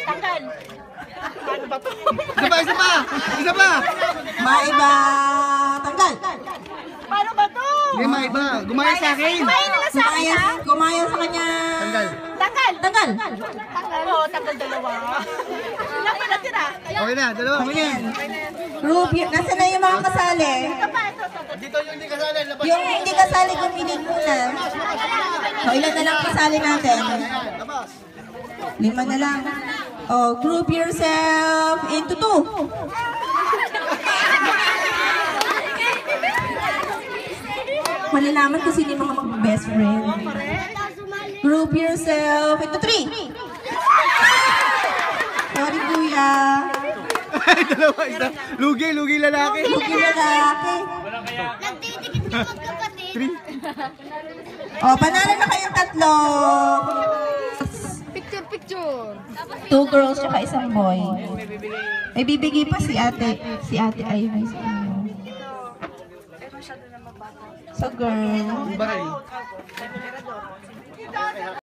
Tanggal. Ano ba to? Isa pa! Isa pa! Maiba. Tanggal. Paano ba to? Hindi, maiba. Gumaya sa akin. Kumain na sa akin, ha? Gumaya sa kanya. Tanggal. Tanggal. Tanggal. Tanggal. Oo, tanggal dalawa. Ilang pa natira? Okay na, dalawa. Okay na yan. Group, nasa na yung mga kasali? Dito yung hindi kasali. Labas. Yung hindi kasali, gumilig muna. So, ilan na lang kasali natin? Labas. 5 na lang. Oh, group yourself into 2. Malalaman kung sino yung mga mag-best friend. Group yourself into 3. Sorry, kuya. Dalawa, isa. Lugi, lugi lalaki. Lugi lalaki. Nagtitikit na magkapatid. 3. Oh, panalo na kayong 3. Picture. 2 girls tsaka isang boy. May bibigay pa si ate. Si ate ay may sa inyo. So girl. Baril.